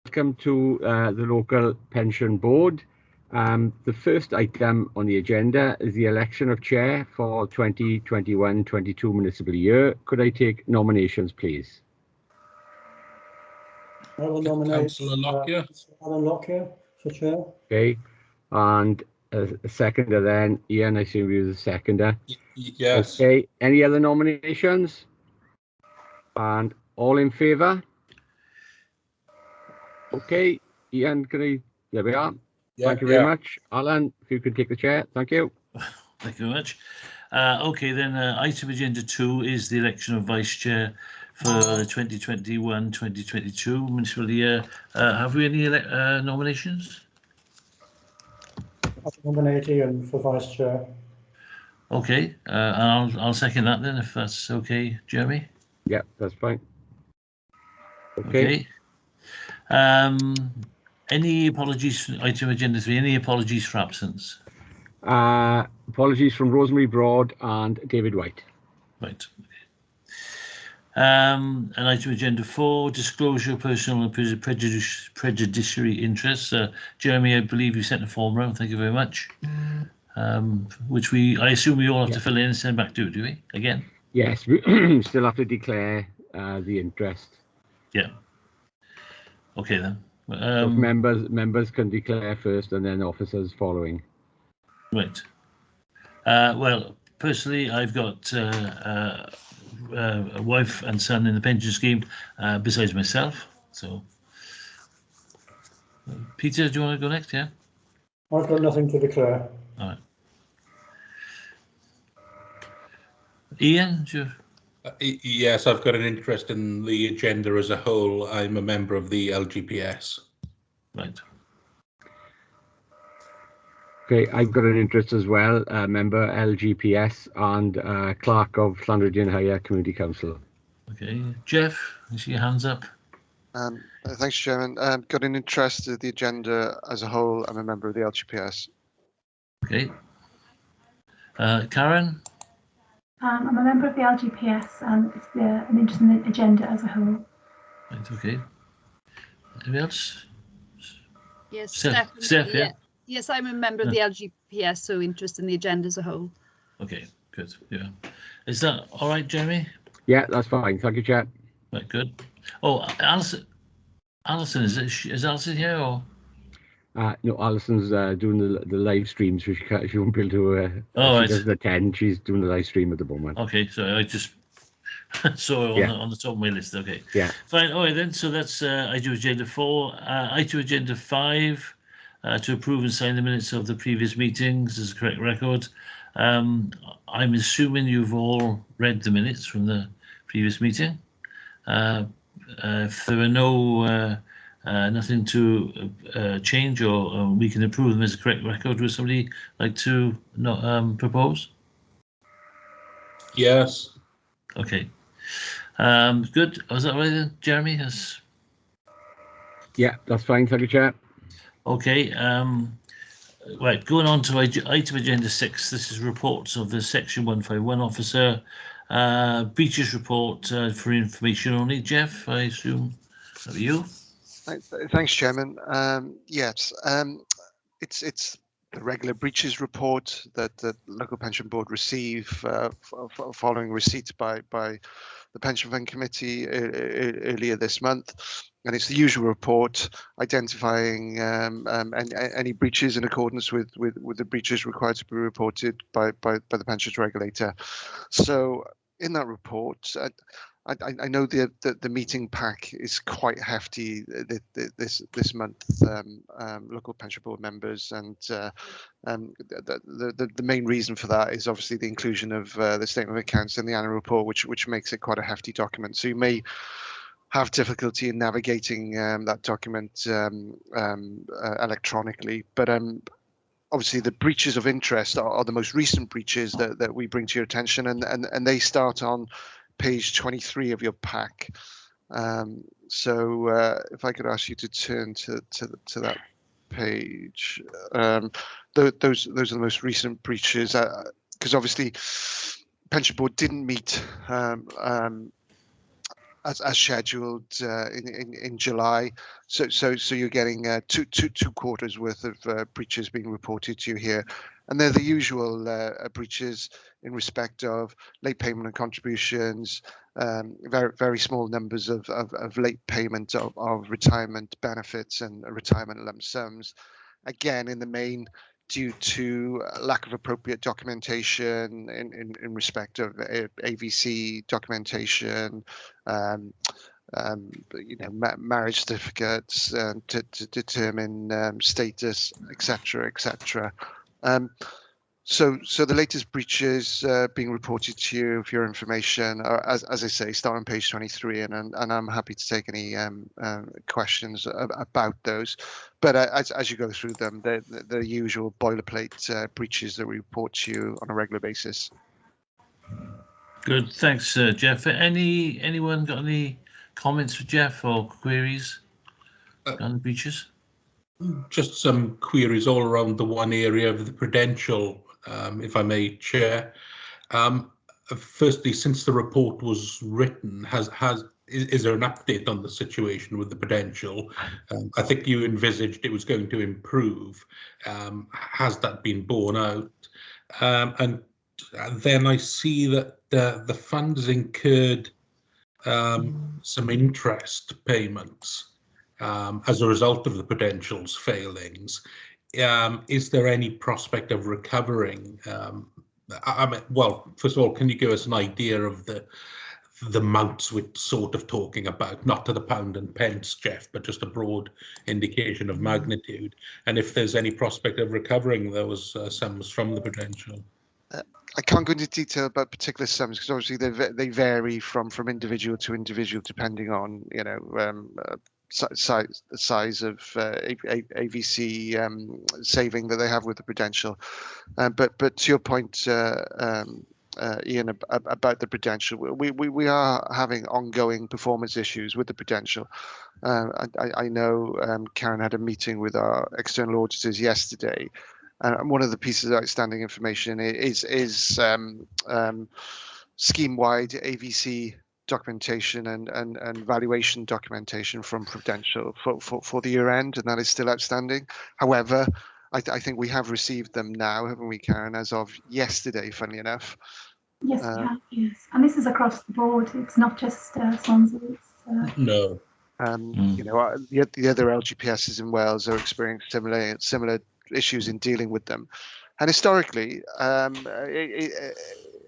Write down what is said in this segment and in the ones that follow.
welcome to the local pension board. The first item on the agenda is the election of chair for 2021-22 municipal year. Could I take nominations, please? I will nominate Councillor Lockyer. Alan Lockyer for chair. Okay, and a seconder then. Ian, I assume you're the seconder. Yes. Okay, any other nominations? And all in favour? Okay, Ian, there we are. Thank you very much. Alan, if you could take the chair, thank you. Thank you very much. Okay, then item agenda 2 is the election of vice chair for the 2021-2022 municipal year. Have we any nominations? I nominate Ian for vice chair. Okay, I'll second that then, if that's okay, Jeremy. Yeah, that's fine. Okay. Any apologies? Item agenda 3. Any apologies for absence? Apologies from Rosemary Broad and David White. Right. And item agenda 4, disclosure of personal and prejudiciary interests. Jeremy, I believe you sent a form around. Thank you very much. Which I assume we all have to fill in and send back to, do we? Again? Yes, we still have to declare the interest. Yeah. Okay then. Members can declare first and then officers following. Right. Well, personally, I've got a wife and son in the pension scheme besides myself. So, Peter, do you want to go next? Yeah. I've got nothing to declare. All right. Ian, Yes, I've got an interest in the agenda as a whole. I'm a member of the LGPS. Right. Okay, I've got an interest as well, member LGPS and clerk of Llanryddian Higher Community Council. Okay, Jeff, I see your hands up. Thanks, Chairman. Got an interest in the agenda as a whole. I'm a member of the LGPS. Okay. Karen? I'm a member of the LGPS and it's an interest in the agenda as a whole. Right, okay. Anybody else? Yes, Steph, yeah. Yes, I'm a member of the LGPS, so interest in the agenda as a whole. Okay, good. Yeah. Is that all right, Jeremy? Yeah, that's fine. Thank you, Chair. Right, good. Oh, Alison, is Alison here or? No, Alison's doing the live stream, so she won't be able to. She doesn't attend. She's doing the live stream at the moment. Okay, so I just saw it on the top of my list. Okay. Yeah. Fine. All right then. So that's item agenda 4. Item agenda 5. To approve and sign the minutes of the previous meetings as a correct record. I'm assuming you've all read the minutes from the previous meeting. If there are nothing to change or we can approve them as a correct record, would somebody like to propose? Yes. Okay. Good. Was that right then, Jeremy? Yes. Yeah, that's fine. Thank you, Chair. Okay, right, going on to item agenda 6. This is reports of the section 151 officer. Breaches report for information only. Jeff, I assume that was you. Thanks, Chairman. Yes, it's the regular breaches report that the local pension board receive following receipt by the pension fund committee earlier this month, and it's the usual report identifying any breaches in accordance with the breaches required to be reported by the pensions regulator. So in that report, I know the meeting pack is quite hefty this month, local pension board members, and the main reason for that is obviously the inclusion of the statement of accounts in the annual report, which makes it quite a hefty document. So you may have difficulty in navigating that document electronically, but obviously the breaches of interest are the most recent breaches that we bring to your attention, and they start on page 23 of your pack. So if I could ask you to turn to that page, those are the most recent breaches, because obviously pension board didn't meet as scheduled in July. So you're getting two quarters worth of breaches being reported to you here, and they're the usual breaches in respect of late payment and contributions, very small numbers of late payment of retirement benefits and retirement lump sums. Again, in the main, due to lack of appropriate documentation in respect of AVC documentation, marriage certificates to determine status, etc. So the latest breaches being reported to you for your information are, as I say, start on page 23, and I'm happy to take any questions about those. But as you go through them, they're the usual boilerplate breaches that we report to you on a regular basis. Good, thanks, Jeff. Anyone got any comments for Jeff or queries on the breaches? Just some queries all around the one area of the prudential, if I may, Chair. Firstly, since the report was written, is there an update on the situation with the prudential? I think you envisaged it was going to improve. Has that been borne out? And then I see that the fund has incurred some interest payments as a result of the prudential's failings. Is there any prospect of recovering? Well, first of all, can you give us an idea of the amounts we're sort of talking about, not to the pound and pence, Jeff, but just a broad indication of magnitude, and if there's any prospect of recovering those sums from the prudential? I can't go into detail about particular sums because obviously they vary from individual to individual depending on size of AVC saving that they have with the prudential. But to your point, Ian, about the prudential, we are having ongoing performance issues with the prudential. I know Karen had a meeting with our external auditors yesterday. And one of the pieces of outstanding information is scheme-wide AVC documentation and valuation documentation from Prudential for the year end, and that is still outstanding. However, I think we have received them now, haven't we, Karen, as of yesterday, funnily enough. Yes, we have, yes. And this is across the board. It's not just Swansea. No. The other LGPSs in Wales are experiencing similar issues in dealing with them, and historically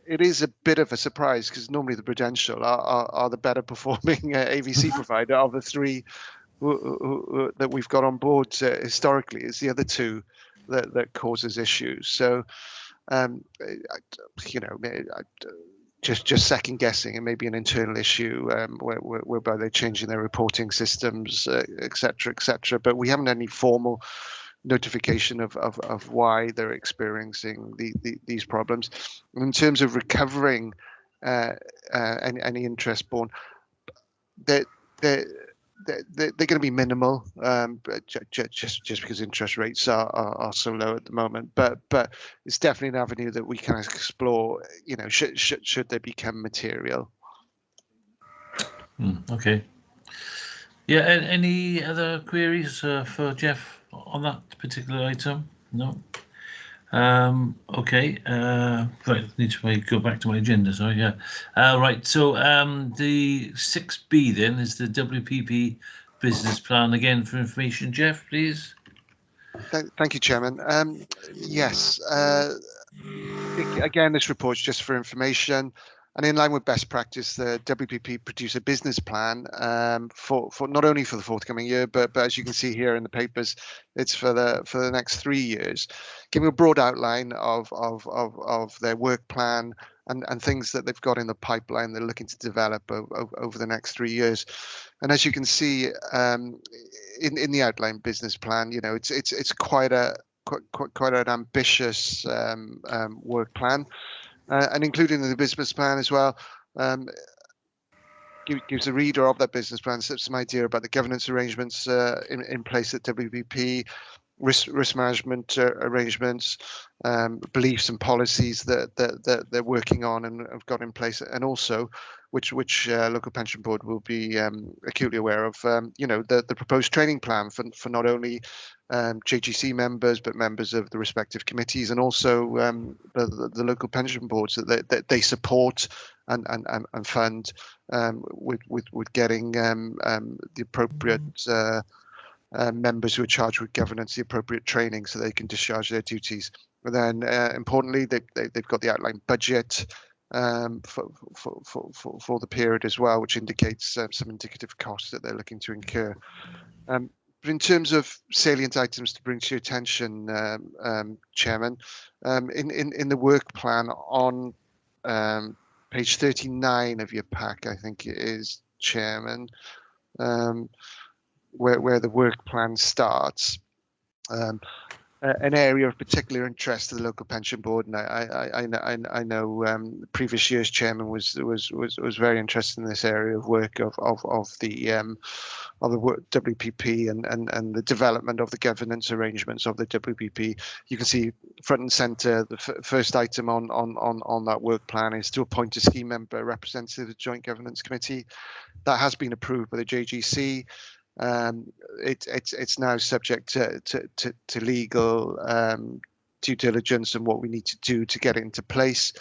it is a bit of a surprise because normally the Prudential are the better performing AVC provider of the three that we've got on board. Historically, it's the other two that causes issues. So just second guessing, it may be an internal issue whereby they're changing their reporting systems, etc. But we haven't had any formal notification of why they're experiencing these problems. In terms of recovering any interest borne, they're going to be minimal, just because interest rates are so low at the moment. But it's definitely an avenue that we can explore. Should they become material. Okay. Yeah. And any other queries for Jeff on that particular item? No. Okay. Right. Need to go back to my agenda. Sorry. Yeah. Right. So the 6B then is the WPP business plan. Again, for information, Jeff, please. Thank you, Chairman. Yes. Again, this report's just for information. And in line with best practice, the WPP produce a business plan for not only for the forthcoming year, but as you can see here in the papers, it's for the next 3 years, giving a broad outline of their work plan and things that they've got in the pipeline they're looking to develop over the next 3 years. And as you can see in the outline business plan, it's quite an ambitious work plan. And including in the business plan as well, gives the reader of that business plan some idea about the governance arrangements in place at WPP, risk management arrangements, beliefs and policies that they're working on and have got in place, and also which local pension board will be acutely aware of, the proposed training plan for not only JGC members but members of the respective committees, and also the local pension boards that they support and fund with getting the appropriate members who are charged with governance the appropriate training so they can discharge their duties. And then importantly, they've got the outlined budget for the period as well, which indicates some indicative costs that they're looking to incur. But in terms of salient items to bring to your attention, Chairman, in the work plan on page 39 of your pack, I think it is, Chairman, where the work plan starts. An area of particular interest to the local pension board, and I know the previous year's chairman was very interested in this area of work of the WPP and the development of the governance arrangements of the WPP. You can see front and centre the first item on that work plan is to appoint a scheme member representative of the Joint Governance Committee. That has been approved by the JGC. It's now subject to legal due diligence and what we need to do to get it into place.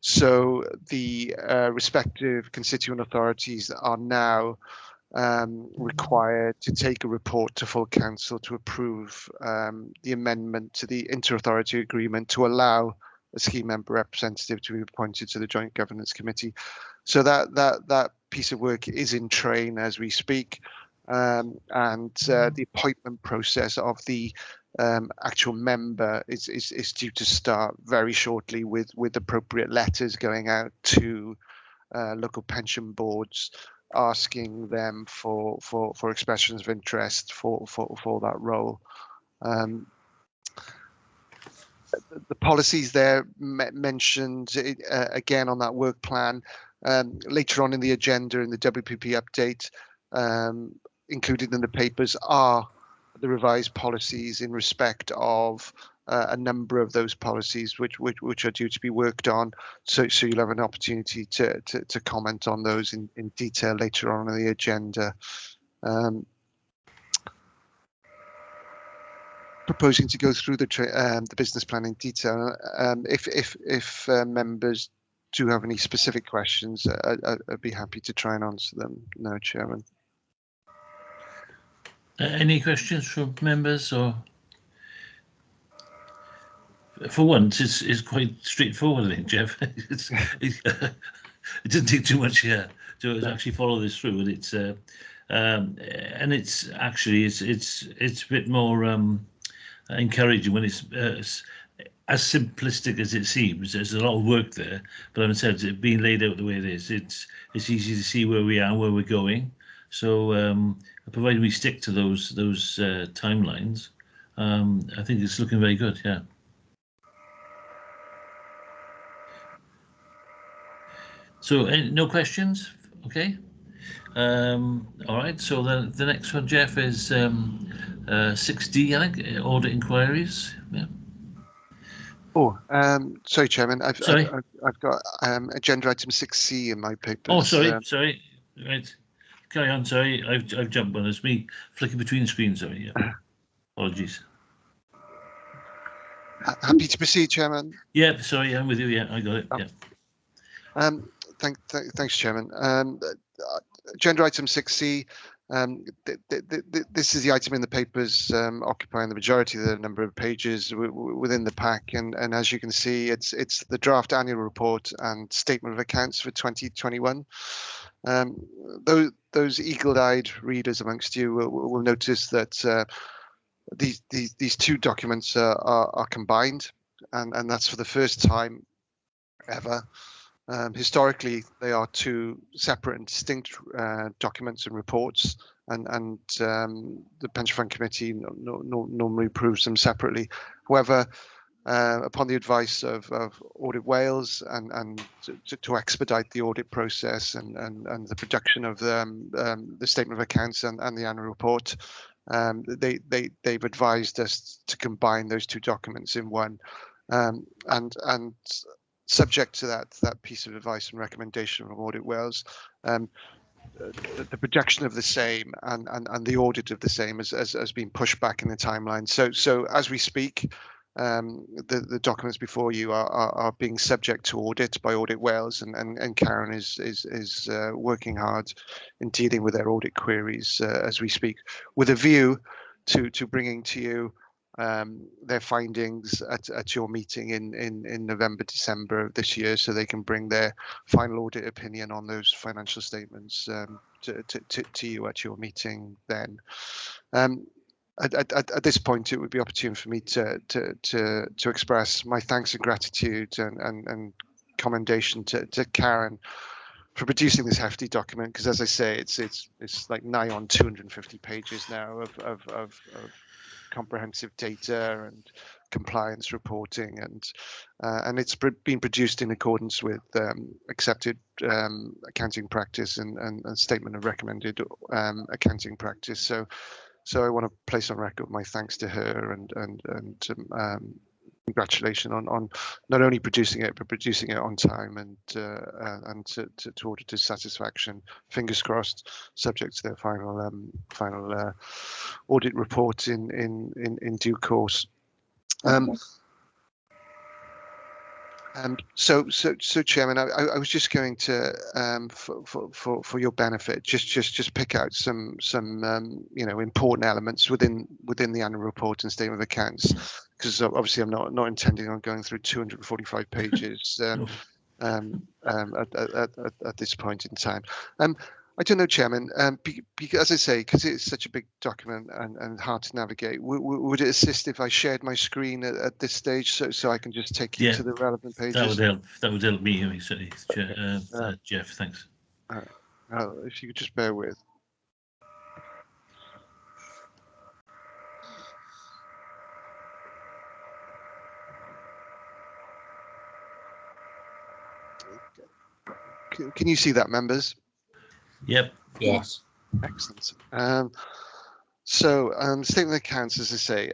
So the respective constituent authorities are now required to take a report to full council to approve the amendment to the inter-authority agreement to allow a scheme member representative to be appointed to the Joint Governance Committee. So that piece of work is in train as we speak. And the appointment process of the actual member is due to start very shortly with appropriate letters going out to local pension boards asking them for expressions of interest for that role. The policies there mentioned again on that work plan later on in the agenda in the WPP update. Included in the papers are the revised policies in respect of a number of those policies which are due to be worked on. So you'll have an opportunity to comment on those in detail later on in the agenda. Proposing to go through the business plan in detail. If members do have any specific questions, I'd be happy to try and answer them now, Chairman. Any questions from members? Or for once, it's quite straightforward, I think, Jeff. It doesn't take too much here to actually follow this through, and it's actually a bit more encouraging when it's as simplistic as it seems. There's a lot of work there, but as I said, it being laid out the way it is, it's easy to see where we are, where we're going. So provided we stick to those timelines, I think it's looking very good. Yeah. So no questions? Okay. All right. So the next one, Jeff, is 6D, I think, audit inquiries. Yeah. Oh, sorry, Chairman. I've got agenda item 6C in my papers. Oh, sorry. Right. Carry on. Sorry, I've jumped on. It's me flicking between screens. Sorry. Yeah. Apologies. Happy to proceed, Chairman. Yeah. Sorry, I'm with you. Yeah, I got it. Yeah. Thanks, Chairman. Agenda item 6C. This is the item in the papers occupying the majority of the number of pages within the pack, and as you can see, it's the draft annual report and statement of accounts for 2021. Those eagle-eyed readers amongst you will notice that these two documents are combined, and that's for the first time ever. Historically, they are two separate and distinct documents and reports, and the Pension Fund Committee normally approves them separately. However, upon the advice of Audit Wales and to expedite the audit process and the production of the statement of accounts and the annual report, they've advised us to combine those two documents in one, and subject to that piece of advice and recommendation from Audit Wales, the production of the same and the audit of the same has been pushed back in the timeline. So as we speak, the documents before you are being subject to audit by Audit Wales, and Karen is working hard in dealing with their audit queries as we speak, with a view to bringing to you their findings at your meeting in November, December of this year, so they can bring their final audit opinion on those financial statements to you at your meeting then. At this point, it would be opportune for me to express my thanks and gratitude and commendation to Karen for producing this hefty document, because as I say, it's like nigh on 250 pages now of comprehensive data and compliance reporting, and it's been produced in accordance with accepted accounting practice and statement of recommended accounting practice. So I want to place on record my thanks to her and congratulations on not only producing it, but producing it on time and to auditor's satisfaction. Fingers crossed, subject to their final audit report in due course. So Chairman, I was just going to, for your benefit, just pick out some important elements within the annual report and statement of accounts, because obviously I'm not intending on going through 245 pages at this point in time. I don't know, Chairman, because, as I say, because it's such a big document and hard to navigate, would it assist if I shared my screen at this stage so I can just take you to the relevant pages? That would help. That would help me, certainly, Jeff. Thanks. If you could just bear with. Can you see that, members? Yep. Yes. Excellent. So statement of accounts, as I say,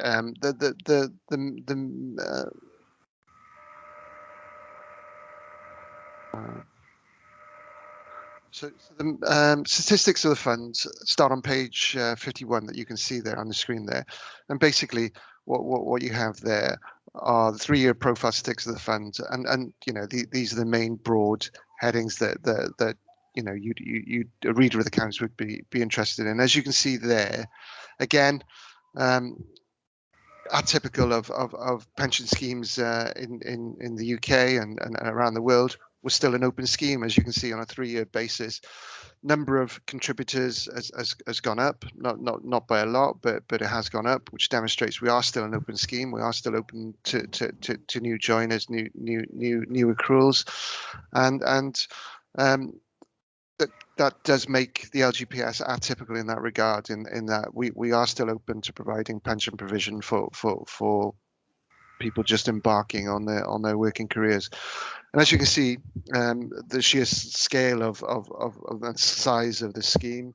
so the statistics of the fund start on page 51 that you can see there on the screen there, and basically what you have there are the 3-year profile statistics of the fund, and these are the main broad headings that a reader of the accounts would be interested in. As you can see there, again, atypical of pension schemes in the UK and around the world, was still an open scheme, as you can see, on a 3-year basis. Number of contributors has gone up, not by a lot, but it has gone up, which demonstrates we are still an open scheme. We are still open to new joiners, new accruals, and that does make the LGPS atypical in that regard, in that we are still open to providing pension provision for people just embarking on their working careers. And as you can see, the sheer scale of the size of the scheme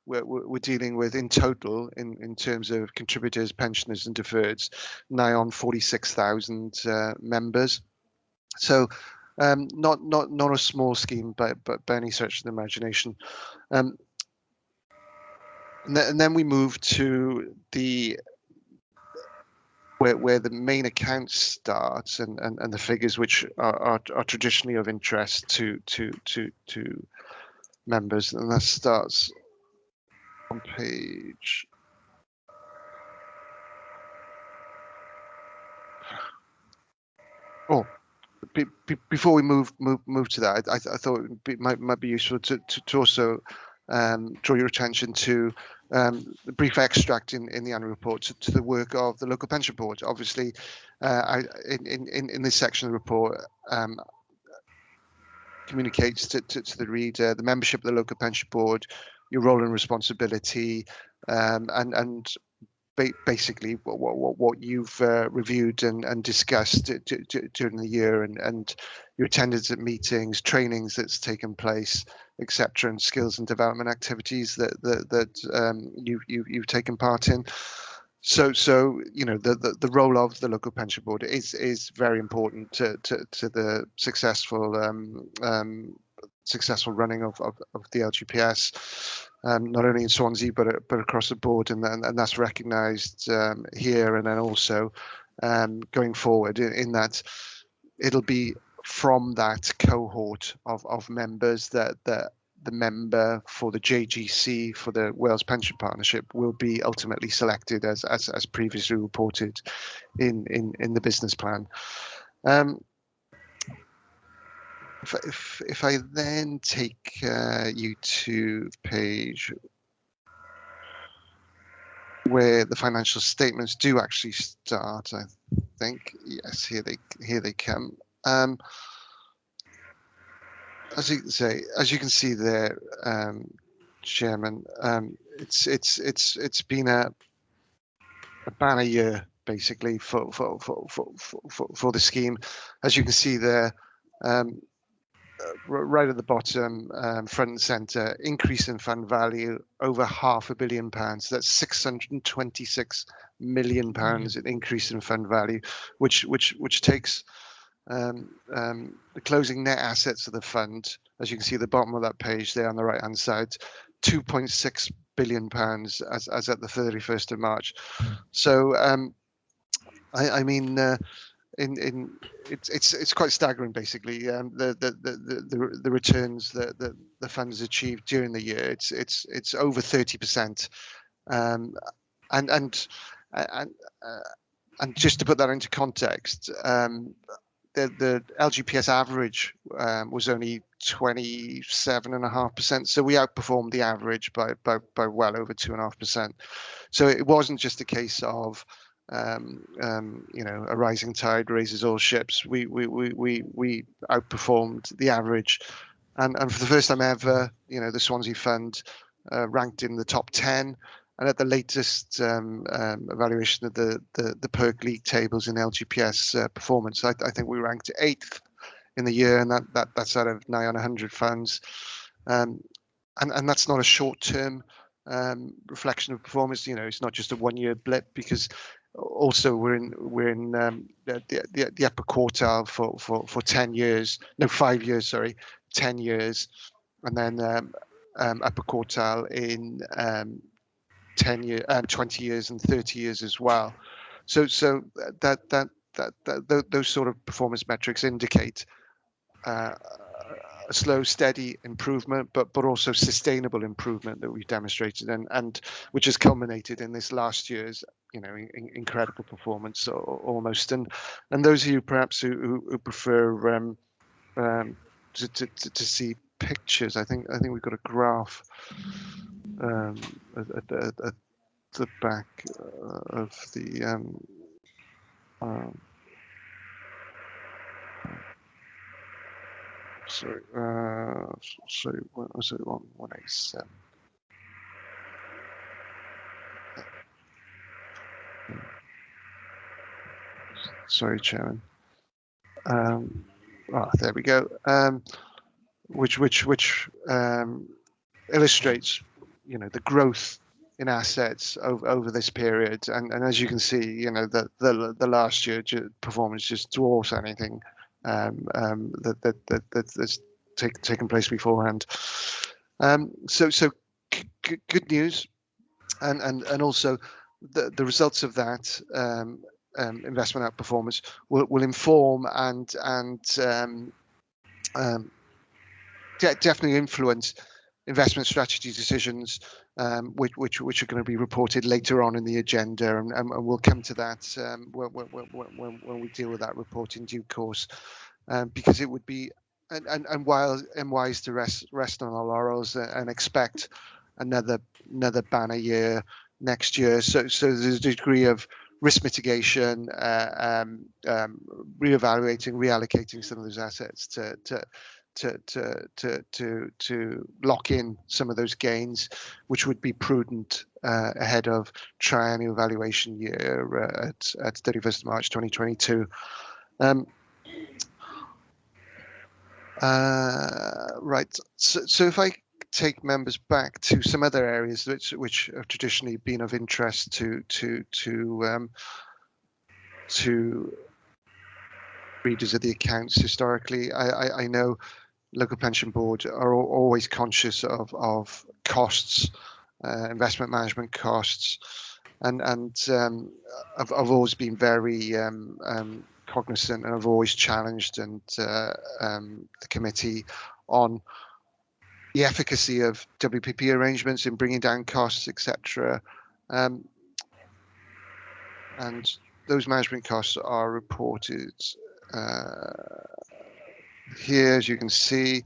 we're dealing with in total, in terms of contributors, pensioners and deferreds, nigh on 46,000 members. So not a small scheme, but by any stretch of the imagination. And then we move to the where the main account starts, and the figures which are traditionally of interest to members, and that starts on page. Oh. Before we move to that, I thought it might be useful to also draw your attention to the brief extract in the annual report to the work of the local pension board. Obviously, in this section of the report, communicates to the reader the membership of the local pension board, your role and responsibility, and basically what you've reviewed and discussed during the year, and your attendance at meetings, trainings that's taken place, etc., and skills and development activities that you've taken part in. So the role of the local pension board is very important to the successful running of the LGPS, not only in Swansea but across the board, and that's recognised here, and then also going forward in that it'll be from that cohort of members that the member for the JGC, for the Wales Pension Partnership, will be ultimately selected as previously reported in the business plan. If I then take you to page where the financial statements do actually start, I think, yes, here they come. As you can see there, Chairman, it's been a banner year basically for the scheme. As you can see there, right at the bottom, front and centre, increase in fund value over £500 million. That's £626 million an increase in fund value, which takes the closing net assets of the fund, as you can see at the bottom of that page there on the right hand side, £2.6 billion as at the 31st of March. So I mean, it's quite staggering basically, the returns that the fund has achieved during the year. It's over 30%, and just to put that into context, the LGPS average was only 27.5%, so we outperformed the average by well over 2.5%. So it wasn't just a case of a rising tide raises all ships. We outperformed the average, and for the first time ever, the Swansea Fund ranked in the top 10. And at the latest evaluation of the PERC League tables in LGPS performance, I think we ranked 8th in the year, and that's out of nigh on 100 funds. And that's not a short-term reflection of performance. It's not just a one-year blip, because also we're in the upper quartile for 10 years, no 5 years, sorry, 10 years, and then upper quartile in 10 years, 20 years, and 30 years as well. So that those sort of performance metrics indicate a slow, steady improvement, but also sustainable improvement that we've demonstrated, and which has culminated in this last year's incredible performance almost. And those of you perhaps who prefer to see pictures, I think we've got a graph at the back of the sorry, what was it on 187? Sorry, Chairman. There we go. Which illustrates the growth in assets over this period, and as you can see, the last year performance just dwarfs anything that's taken place beforehand. So good news, and also the results of that investment outperformance will inform and definitely influence investment strategy decisions, which are going to be reported later on in the agenda, and we'll come to that when we deal with that report in due course, because it would be wise to rest on our laurels and expect another banner year next year. So there's a degree of risk mitigation, reevaluating, reallocating some of those assets to to lock in some of those gains, which would be prudent ahead of triennial valuation year at 31st March 2022. Right. So if I take members back to some other areas which have traditionally been of interest to readers of the accounts historically, I know local pension board are always conscious of costs, investment management costs, and I've always been very cognizant, and I've always challenged the committee on the efficacy of WPP arrangements in bringing down costs, etc. And those management costs are reported here, as you can see,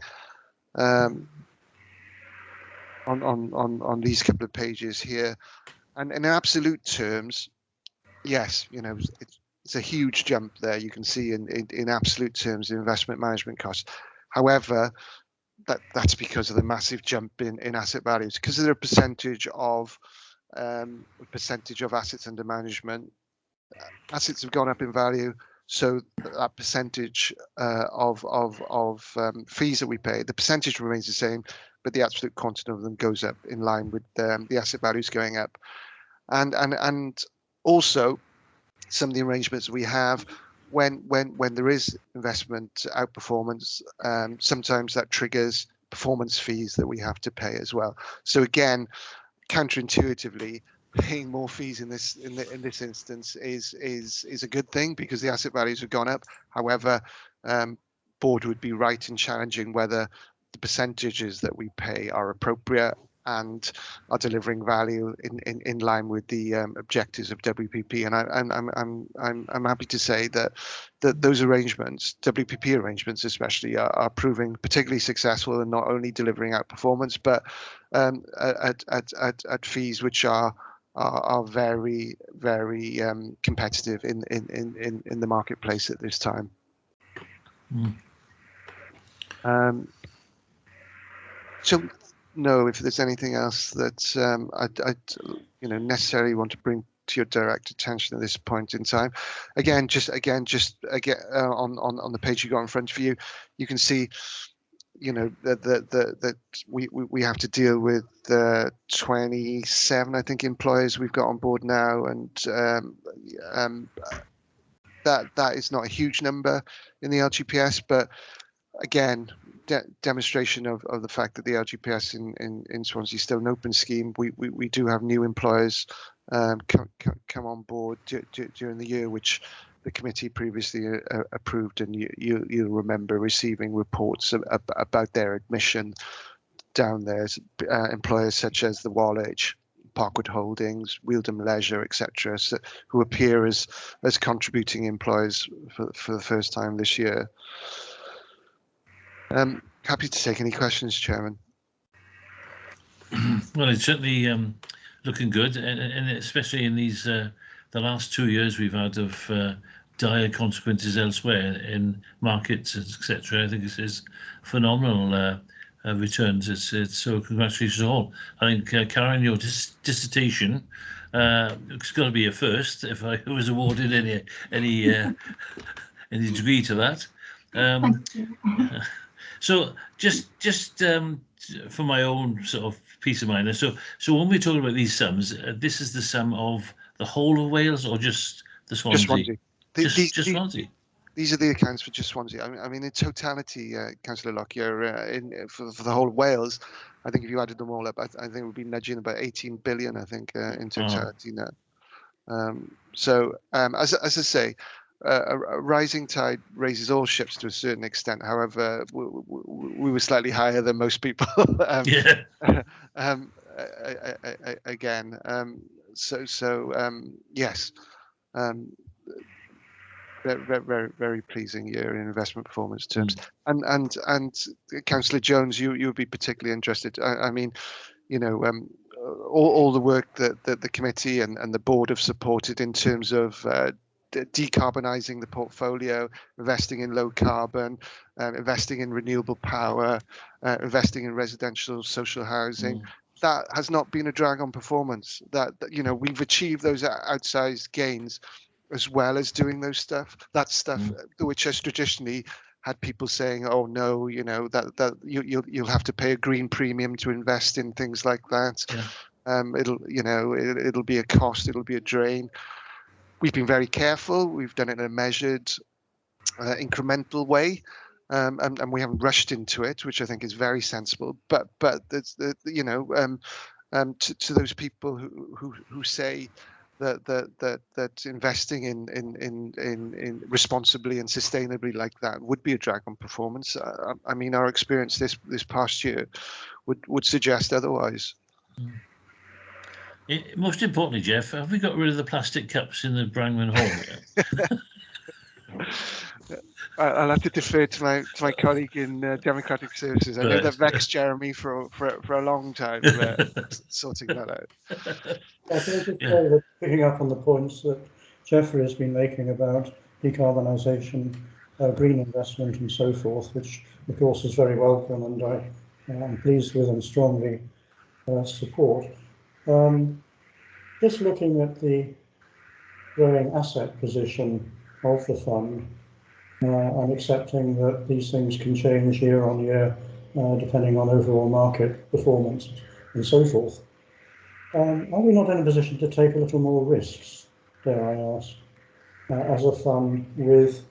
on these couple of pages here. And in absolute terms, yes, you know, it's a huge jump there. You can see in absolute terms the investment management costs. However, that's because of the massive jump in asset values, because of the percentage of assets under management. Assets have gone up in value, so that percentage of fees that we pay, the percentage remains the same, but the absolute quantity of them goes up in line with the asset values going up. And also some of the arrangements we have when there is investment outperformance, sometimes that triggers performance fees that we have to pay as well. So again, counterintuitively, paying more fees in this instance is a good thing because the asset values have gone up. However, board would be right in challenging whether the percentages that we pay are appropriate and are delivering value in line with the objectives of WPP. And I'm happy to say that those arrangements, WPP arrangements especially, are proving particularly successful in not only delivering outperformance, but at fees which are very, very competitive in the marketplace at this time. So no, if there's anything else that I'd necessarily want to bring to your direct attention at this point in time. Again, just on the page you got in front of you, you can see, you know, that we have to deal with 27, I think, employers we've got on board now, and that is not a huge number in the LGPS, but again, demonstration of the fact that the LGPS in Swansea is still an open scheme. We do have new employers come on board during the year, which the committee previously approved, and you'll remember receiving reports about their admission down there. Employers such as the Wallach, Parkwood Holdings, Wheeldham Leisure, etc., so, who appear as contributing employers for the first time this year. Happy to take any questions, Chairman. Well, it's certainly looking good, and especially in these the last 2 years we've had of dire consequences elsewhere in markets, etc. I think this is phenomenal returns. It's so congratulations all. I think Karen, your dissertation it's got to be a first if I was awarded any degree to that. Thank you. So just for my own sort of peace of mind. So when we're talking about these sums, this is the sum of the whole of Wales or just the Swansea? Just Swansea. Just Swansea. These are the accounts for just Swansea. I mean, in totality, Councillor Lockyer, for the whole of Wales, I think if you added them all up, I think it would be nudging about 18 billion. I think in totality now. So as I say, a rising tide raises all ships to a certain extent. However, we were slightly higher than most people. Again, yes, very pleasing year in investment performance terms. And Councillor Jones, you would be particularly interested. I mean, you know, all the work that the committee and the board have supported in terms of decarbonising the portfolio, investing in low carbon, investing in renewable power, investing in residential social housing. That has not been a drag on performance. That we've achieved those outsized gains, as well as doing that stuff which has traditionally had people saying, "Oh no, that you'll have to pay a green premium to invest in things like that. Yeah. It'll be a cost. It'll be a drain." We've been very careful. We've done it in a measured, incremental way, and we haven't rushed into it, which I think is very sensible. But to those people who say that investing in responsibly and sustainably like that would be a drag on performance, I mean, our experience this past year would suggest otherwise. Most importantly, Jeff, have we got rid of the plastic cups in the Brangman Hall yet? I'll have to defer to my colleague in Democratic Services. I know that vexed Jeremy for a long time, sorting that out. I think it's say that picking up on the points that Jeffrey has been making about decarbonisation, green investment and so forth, which of course is very welcome and I am pleased with and strongly support. Just looking at the growing asset position of the fund and accepting that these things can change year on year depending on overall market performance and so forth. Are we not in a position to take a little more risks, dare I ask, as a fund with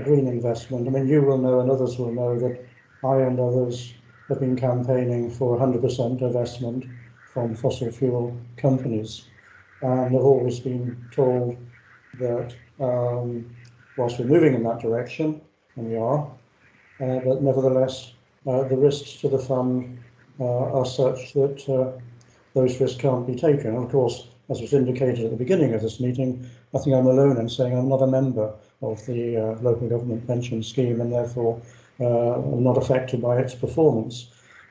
green investment? I mean, you will know and others will know that I and others have been campaigning for 100% divestment from fossil fuel companies, and have always been told that whilst we're moving in that direction, and we are, but nevertheless the risks to the fund are such that those risks can't be taken. And of course, as was indicated at the beginning of this meeting, I think I'm alone in saying I'm not a member of the local government pension scheme and therefore I'm not affected by its performance.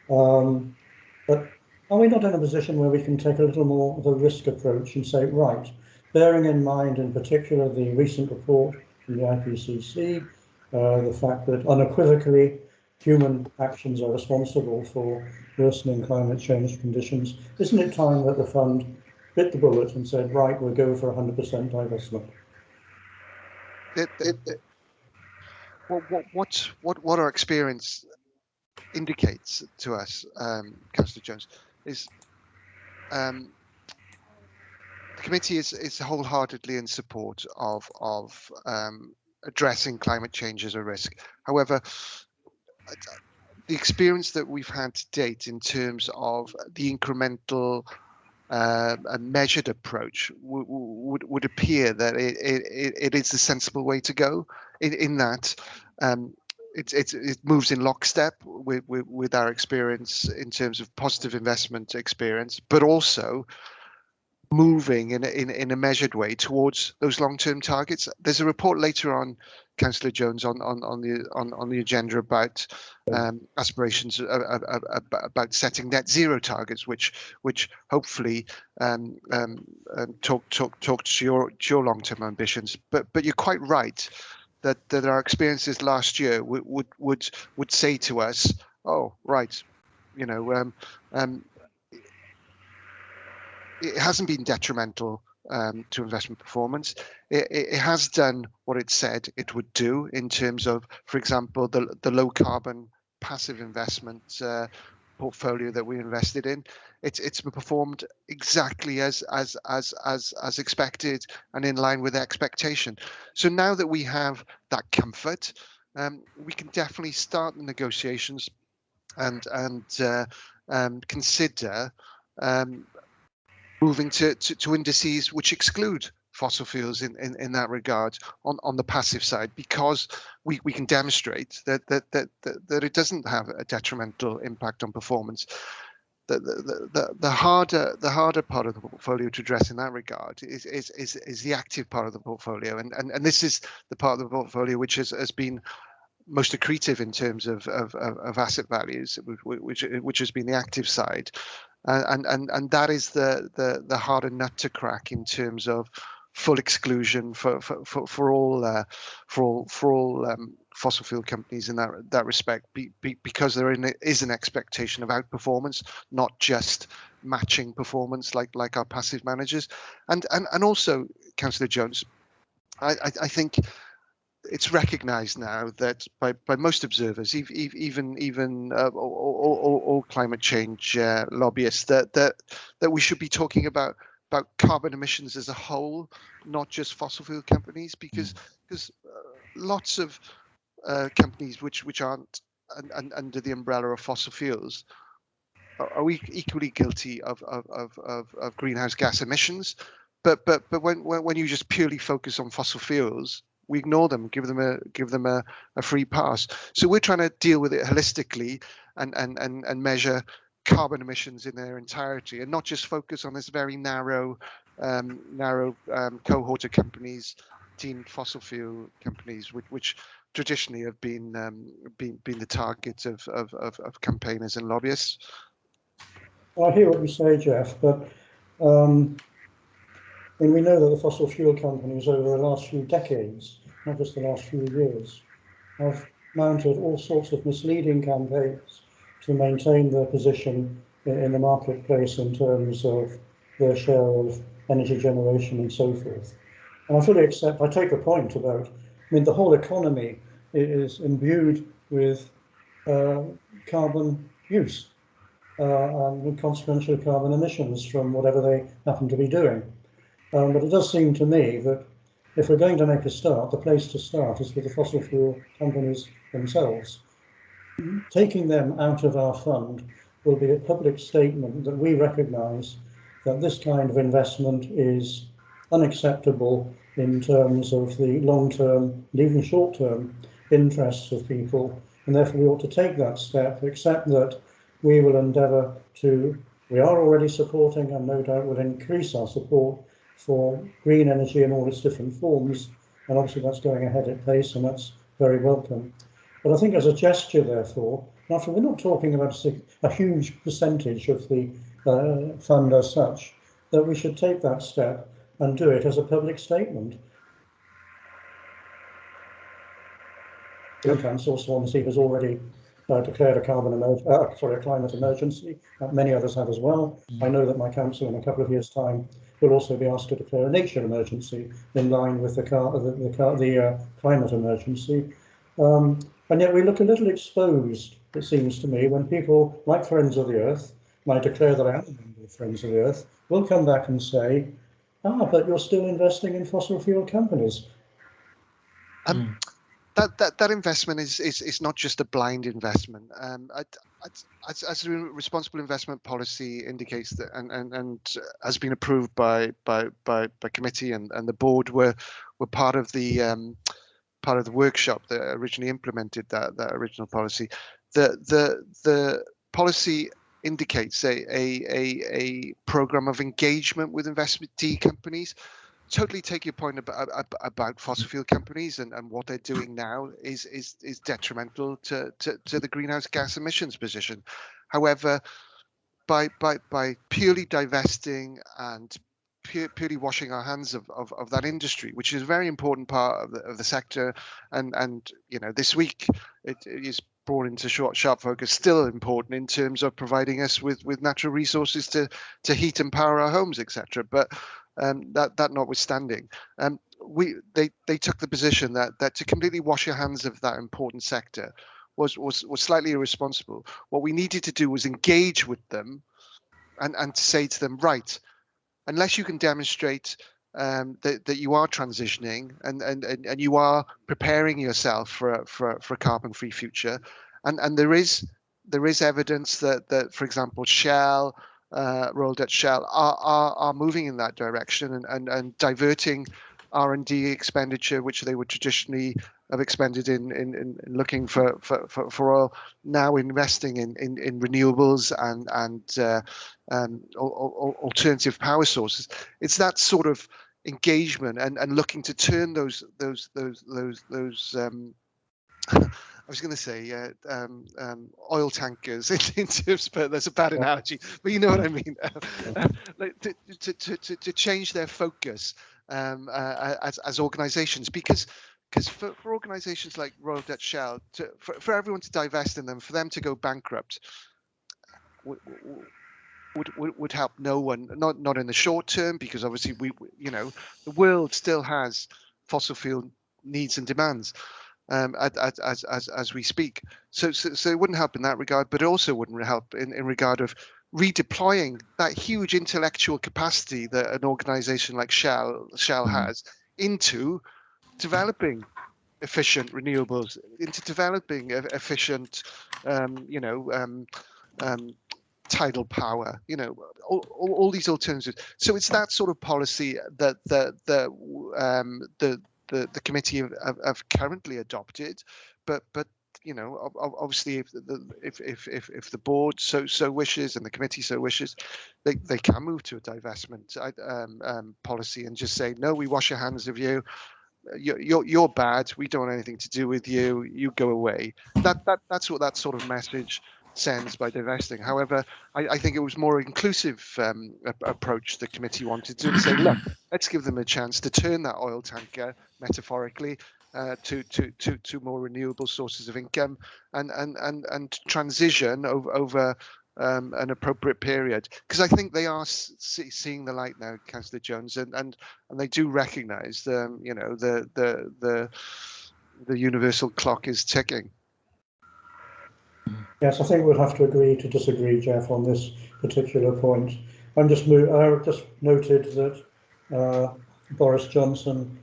But are we not in a position where we can take a little more of a risk approach and say, right, bearing in mind in particular the recent report from the IPCC, the fact that unequivocally human actions are responsible for worsening climate change conditions, isn't it time that the fund bit the bullet and said, right, we'll go for 100% divestment? What our experience indicates to us, Councillor Jones, is the committee is wholeheartedly in support of addressing climate change as a risk. However, the experience that we've had to date in terms of the incremental and measured approach would appear that it is the sensible way to go. In that it moves in lockstep with our experience in terms of positive investment experience, but also moving in a measured way towards those long-term targets. There's a report later on, Councillor Jones, on the agenda about aspirations about setting net zero targets, which hopefully talk to your long-term ambitions. But you're quite right that our experiences last year would say to us, oh right, it hasn't been detrimental to investment performance. It has done what it said it would do in terms of, for example, the low carbon passive investment portfolio that we invested in. It's performed exactly as expected and in line with expectation. So now that we have that comfort, we can definitely start the negotiations and consider moving to indices which exclude fossil fuels in that regard on the passive side, because we can demonstrate that it doesn't have a detrimental impact on performance. The harder part of the portfolio to address in that regard is the active part of the portfolio, and this is the part of the portfolio which has been most accretive in terms of asset values, which has been the active side. And that is the harder nut to crack in terms of full exclusion for all fossil fuel companies in that respect, because there is an expectation of outperformance, not just matching performance like our passive managers. And also, Councillor Jones, I think it's recognised now that by most observers, even all climate change lobbyists, that we should be talking about carbon emissions as a whole, not just fossil fuel companies, because lots of companies which aren't under the umbrella of fossil fuels are equally guilty of greenhouse gas emissions. But when you just purely focus on fossil fuels, we ignore them, give them a free pass. So we're trying to deal with it holistically and measure carbon emissions in their entirety, and not just focus on this very narrow cohort of companies deemed fossil fuel companies, which traditionally have been the target of campaigners and lobbyists. Well, I hear what you say, Jeff, but and we know that the fossil fuel companies over the last few decades, not just the last few years, have mounted all sorts of misleading campaigns to maintain their position in the marketplace in terms of their share of energy generation and so forth. And I fully accept, I take the point about, I mean, the whole economy is imbued with carbon use and consequential carbon emissions from whatever they happen to be doing. But it does seem to me that if we're going to make a start, the place to start is with the fossil fuel companies themselves. Taking them out of our fund will be a public statement that we recognise that this kind of investment is unacceptable in terms of the long-term and even short-term interests of people, and therefore we ought to take that step, accept that we will endeavour to, we are already supporting and no doubt will increase our support for green energy in all its different forms, and obviously that's going ahead at pace, and that's very welcome. But I think as a gesture, therefore, we're not talking about a huge percentage of the fund as such, that we should take that step and do it as a public statement. The Council, Swansea, has already declared a climate emergency. Many others have as well. I know that my council in a couple of years' time will also be asked to declare a nature emergency in line with the climate emergency. And yet we look a little exposed, it seems to me, when people like Friends of the Earth, and I declare that I am a member of Friends of the Earth, will come back and say, but you're still investing in fossil fuel companies. That investment is not just a blind investment. As a responsible investment policy indicates that, and has been approved by committee and the board, were part of the workshop that originally implemented that original policy. The policy indicates a program of engagement with investee companies. Totally take your point about fossil fuel companies and what they're doing now is detrimental to the greenhouse gas emissions position. However, by purely divesting and purely washing our hands of that industry, which is a very important part of the sector, and this week it is brought into sharp focus, still important in terms of providing us with natural resources to heat and power our homes, etc. But that notwithstanding, they took the position that to completely wash your hands of that important sector was slightly irresponsible. What we needed to do was engage with them and to say to them, right, unless you can demonstrate that you are transitioning and you are preparing yourself for a carbon-free future, and there is evidence that for example Shell, Royal Dutch Shell are moving in that direction and diverting R&D expenditure, which they would traditionally have expended in looking for oil, now investing in renewables and alternative power sources. It's that sort of engagement and looking to turn those I was going to say oil tankers into, but that's a bad analogy, but you know what I mean. Like to change their focus as organisations, because for organisations like Royal Dutch Shell, for everyone to divest in them, for them to go bankrupt, would help no one, not in the short term, because obviously the world still has fossil fuel needs and demands as we speak. So it wouldn't help in that regard, but it also wouldn't help in regard of redeploying that huge intellectual capacity that an organisation like Shell has into developing efficient renewables, into developing efficient, tidal power, all these alternatives. So it's that sort of policy that the committee have currently adopted, but obviously if the board so wishes and the committee so wishes, they can move to a divestment policy and just say, no, we wash our hands of you. You're bad. We don't want anything to do with you. You go away. That's what that sort of message sends by divesting. However, I think it was more inclusive approach the committee wanted to say, look, let's give them a chance to turn that oil tanker metaphorically to more renewable sources of income and transition over an appropriate period, because I think they are seeing the light now, Councillor Jones, and they do recognise the universal clock is ticking. Yes, I think we'll have to agree to disagree, Jeff, on this particular point. I just noted that Boris Johnson,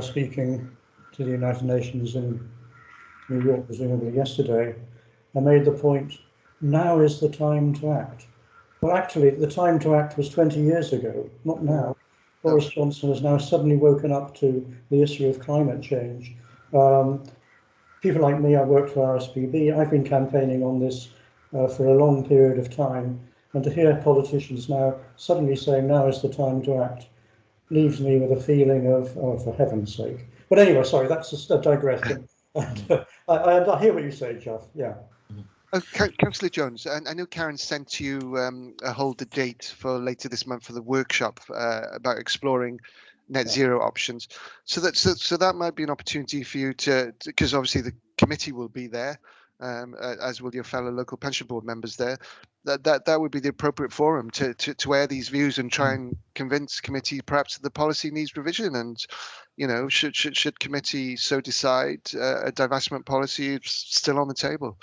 speaking to the United Nations in New York, presumably yesterday, made the point, now is the time to act. Well, actually, the time to act was 20 years ago, not now. Boris Johnson has now suddenly woken up to the issue of climate change. People like me, I worked for RSPB, I've been campaigning on this for a long period of time, and to hear politicians now suddenly saying now is the time to act leaves me with a feeling of, oh, for heaven's sake. But anyway, sorry, that's just a digression. I hear what you say, Jeff, yeah. Councillor Jones, I know Karen sent you a hold the date for later this month for the workshop about exploring net zero options. So that might be an opportunity for you to, because obviously the committee will be there, as will your fellow local pension board members there. That would be the appropriate forum to air these views and try and convince committee perhaps that the policy needs revision, and should committee so decide, a divestment policy is still on the table.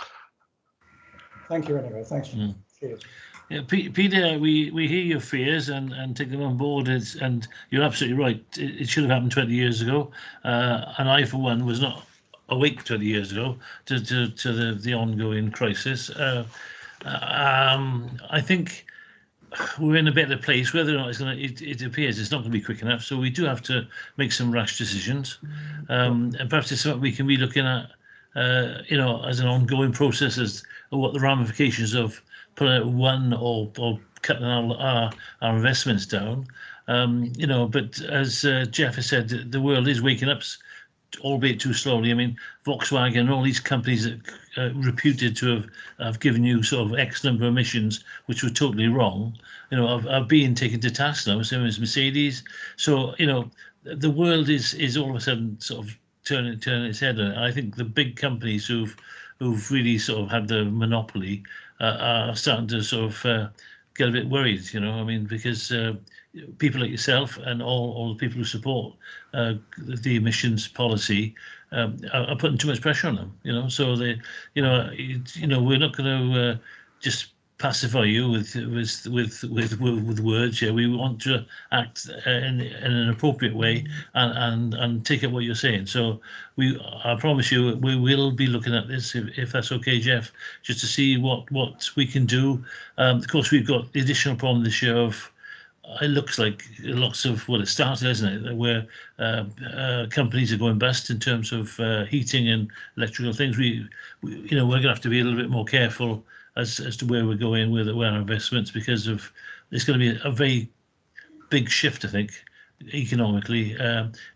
Thank you anyway. Thanks. Cheers. Yeah, Peter, we hear your fears and take them on board. And you're absolutely right. It should have happened 20 years ago. And I, for one, was not awake 20 years ago to the ongoing crisis. I think we're in a better place. Whether or not it's going to, it appears it's not going to be quick enough. So we do have to make some rash decisions. And perhaps it's something we can be looking at, as an ongoing process, as what the ramifications of putting out one or cutting our investments down. But as Jeff has said, the world is waking up, albeit too slowly. I mean, Volkswagen and all these companies that are reputed to have given you sort of X number of emissions, which were totally wrong, are being taken to task now, same as Mercedes. So, the world is all of a sudden sort of turning its head on it. I think the big companies who've really sort of had the monopoly are starting to sort of get a bit worried, because people like yourself and all the people who support the emissions policy are putting too much pressure on them. So they, we're not going to just pacify you with words. Yeah, we want to act in an appropriate way and take up what you're saying. So I promise you, we will be looking at this, if that's okay, Jeff, just to see what we can do. Of course, we've got the additional problem this year of, it looks like lots of, well, it started, isn't it, where companies are going bust in terms of heating and electrical things. We're going to have to be a little bit more careful as to where we're going with our investments, because of there's going to be a very big shift, I think, economically,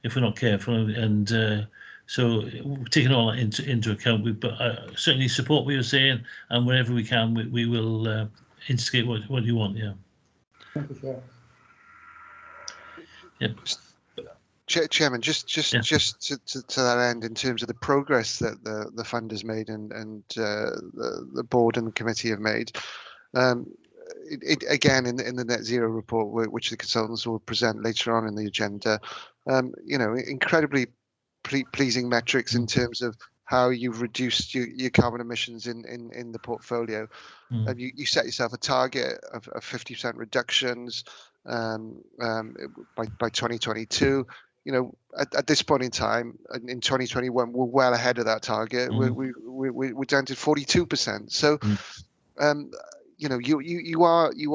if we're not careful. And so taking all that into account, but certainly support what you're saying, and wherever we can, we will instigate what you want. Yeah. Thank you, Chair. Yep. Chairman, just Yeah. to that end, in terms of the progress that the fund has made and the board and the committee have made, again in the net zero report, which the consultants will present later on in the agenda, incredibly pleasing metrics in terms of how you've reduced your carbon emissions in the portfolio. You set yourself a target of 50% reductions by 2022. At this point in time, in 2021, we're well ahead of that target. We're down to 42%. So, you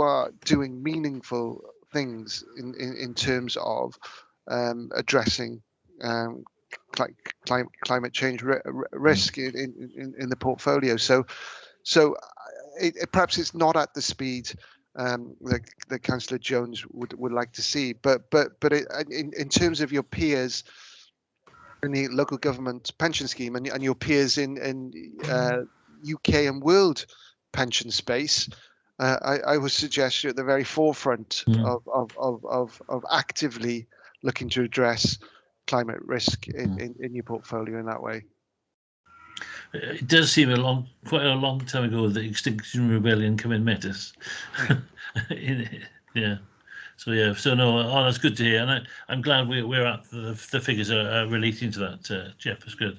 are doing meaningful things in terms of addressing climate change risk in the portfolio. So perhaps it's not at the speed that Councillor Jones would like to see, but in terms of your peers in the local government pension scheme and your peers in UK and world pension space, I would suggest you're at the very forefront of actively looking to address climate risk in your portfolio in that way. It does seem quite a long time ago that Extinction Rebellion come and met us. Yeah. So yeah. So no, that's good to hear, and I'm glad we're at the figures are relating to that. Jeff, that's good.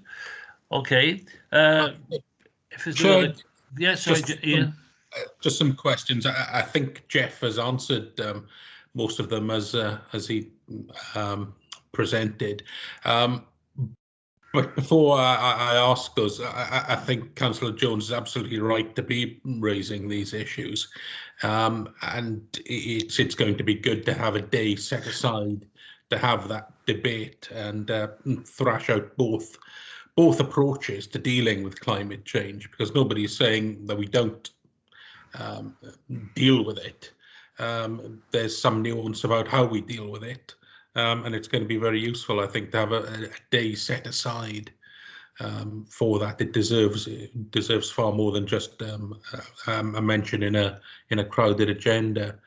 Okay. If there's no other, yeah, sorry, Ian. Just some questions. I think Jeff has answered most of them as he presented. But before I ask those, I think Councillor Jones is absolutely right to be raising these issues, and it's going to be good to have a day set aside to have that debate and thrash out both approaches to dealing with climate change, because nobody is saying that we don't deal with it. There's some nuance about how we deal with it. And it's going to be very useful, I think, to have a day set aside for that. It deserves far more than just a mention in a crowded agenda.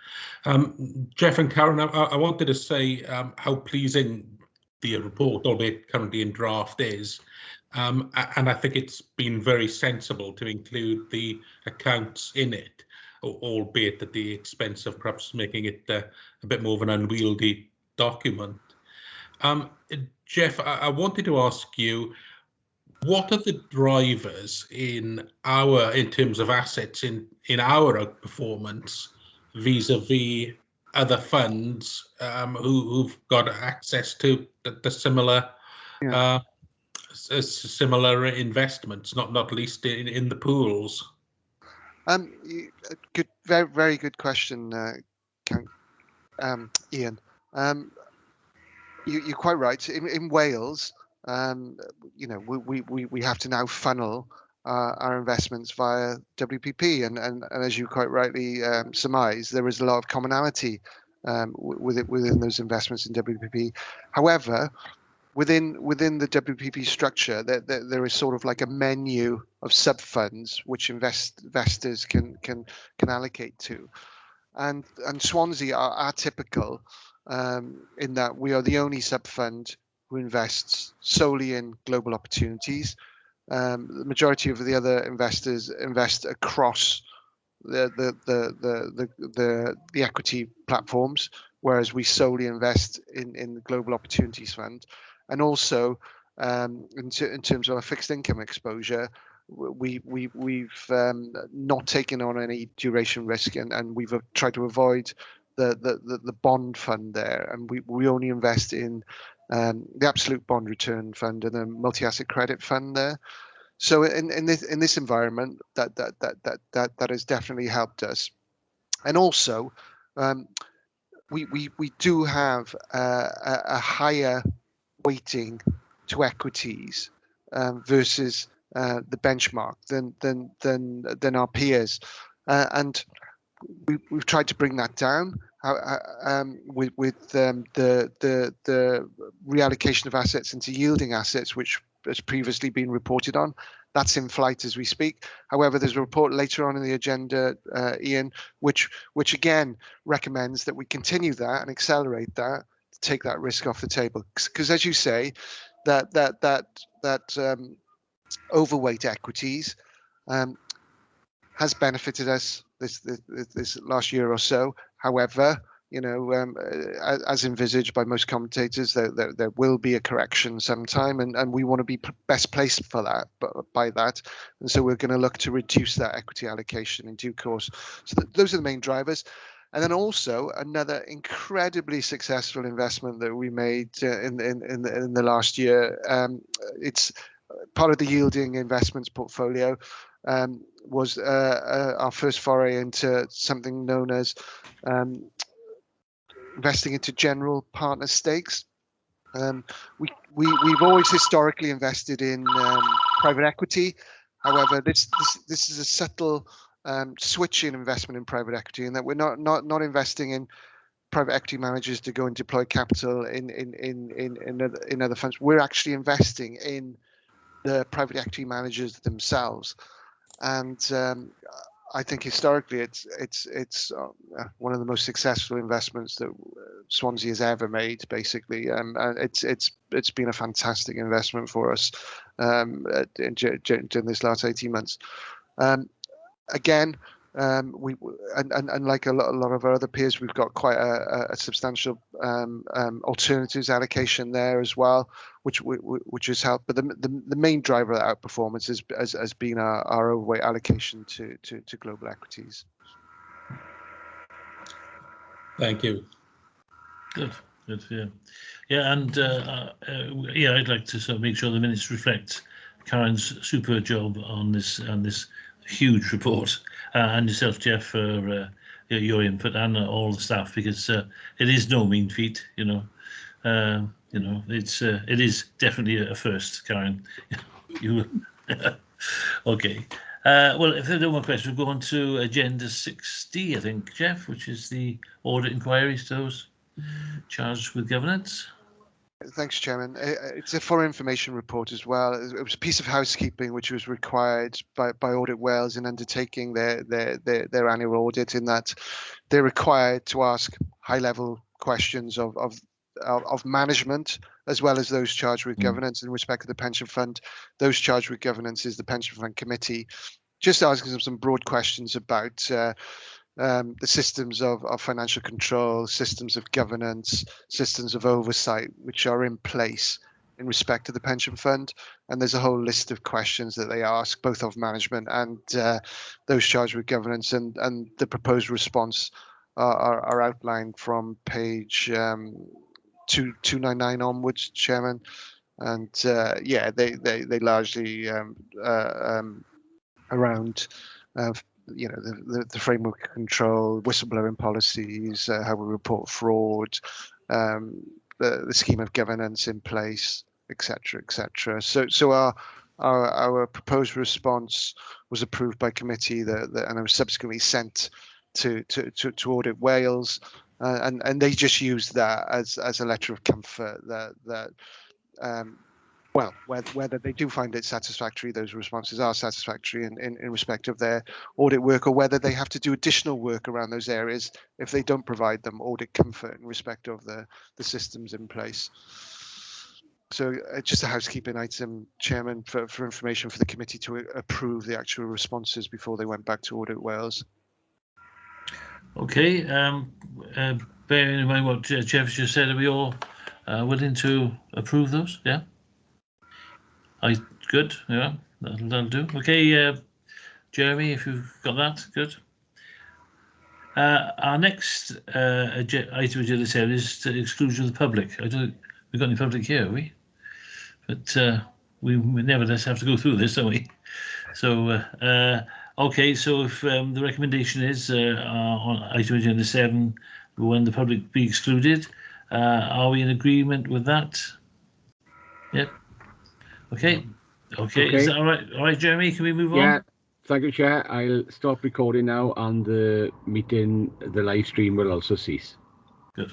Jeff and Karen, I wanted to say how pleasing the report, albeit currently in draft, is. And I think it's been very sensible to include the accounts in it, albeit at the expense of perhaps making it a bit more of an unwieldy document. Jeff, I wanted to ask you, what are the drivers in terms of assets in our outperformance vis-a-vis other funds who've got access to the similar similar investments, not least in the pools? Good, very, very good question, Ian. You're quite right. In Wales, we have to now funnel our investments via WPP, and as you quite rightly surmise, there is a lot of commonality within those investments in WPP. However, within the WPP structure, there is sort of like a menu of sub funds which investors can allocate to, and Swansea are typical. In that we are the only sub-fund who invests solely in global opportunities. The majority of the other investors invest across the equity platforms, whereas we solely invest in the Global Opportunities Fund. And also, in terms of our fixed income exposure, we've not taken on any duration risk, and we've tried to avoid the bond fund there, and we only invest in the absolute bond return fund and the multi-asset credit fund there. So in this environment, that has definitely helped us. And also, we do have a higher weighting to equities versus the benchmark than our peers, and we've tried to bring that down with the reallocation of assets into yielding assets, which has previously been reported on. That's in flight as we speak. However, there's a report later on in the agenda, Ian, which again recommends that we continue that and accelerate that take that risk off the table. Because as you say, that overweight equities has benefited us this last year or so. However, as envisaged by most commentators, there will be a correction sometime, and we want to be best placed for that. By that, and so we're going to look to reduce that equity allocation in due course. So those are the main drivers. And then also another incredibly successful investment that we made in the last year. It's part of the yielding investments portfolio. Was our first foray into something known as investing into general partner stakes. We've always historically invested in private equity. However, this is a subtle switch in investment in private equity, in that we're not investing in private equity managers to go and deploy capital in other funds. We're actually investing in the private equity managers themselves, and I think historically it's one of the most successful investments that Swansea has ever made, basically, and it's been a fantastic investment for us during this last 18 months. Again, and like a lot of our other peers, we've got quite a substantial alternatives allocation there as well, which has helped. But the main driver of that outperformance has been our overweight allocation to global equities. Thank you. Good. Yeah, and I'd like to sort of make sure the minutes reflect Karen's super job on this huge report, and yourself, Jeff, for your input, and all the staff, because it is no mean feat. It is definitely a first, Karen. Okay. Well, if there are no more questions, we'll go on to agenda 60, I think, Jeff, which is the audit inquiries to those charged with governance. Thanks, Chairman. It's a for information report as well. It was a piece of housekeeping which was required by Audit Wales in undertaking their annual audit, in that they're required to ask high-level questions of management, as well as those charged with governance in respect of the pension fund. Those charged with governance is the pension fund committee, just asking them some broad questions about the systems of financial control, systems of governance, systems of oversight, which are in place in respect to the pension fund. And there's a whole list of questions that they ask, both of management and those charged with governance, and the proposed response are outlined from page 299 onwards, Chairman. And they largely around the framework of control, whistleblowing policies, how we report fraud, the scheme of governance in place, etc., etc. So our proposed response was approved by committee, and it was subsequently sent to Audit Wales, and they just used that as a letter of comfort that whether they do find it satisfactory, those responses are satisfactory in respect of their audit work, or whether they have to do additional work around those areas if they don't provide them audit comfort in respect of the systems in place. So just a housekeeping item, Chairman, for information for the committee to approve the actual responses before they went back to Audit Wales. Okay, bearing in mind what Jeff just said, are we all willing to approve those? Yeah. Good. Yeah, that'll do. Okay, Jeremy, if you've got that, good. Our next item agenda is the exclusion of the public. We've got any public here, have we? But we nevertheless have to go through this, don't we? So, okay, so if the recommendation is on item agenda 7, when the public be excluded, are we in agreement with that? Yep. Okay. Is that all right? All right, Jeremy, can we move on? Yeah, thank you, Chair. I'll stop recording now, and the live stream will also cease. Good.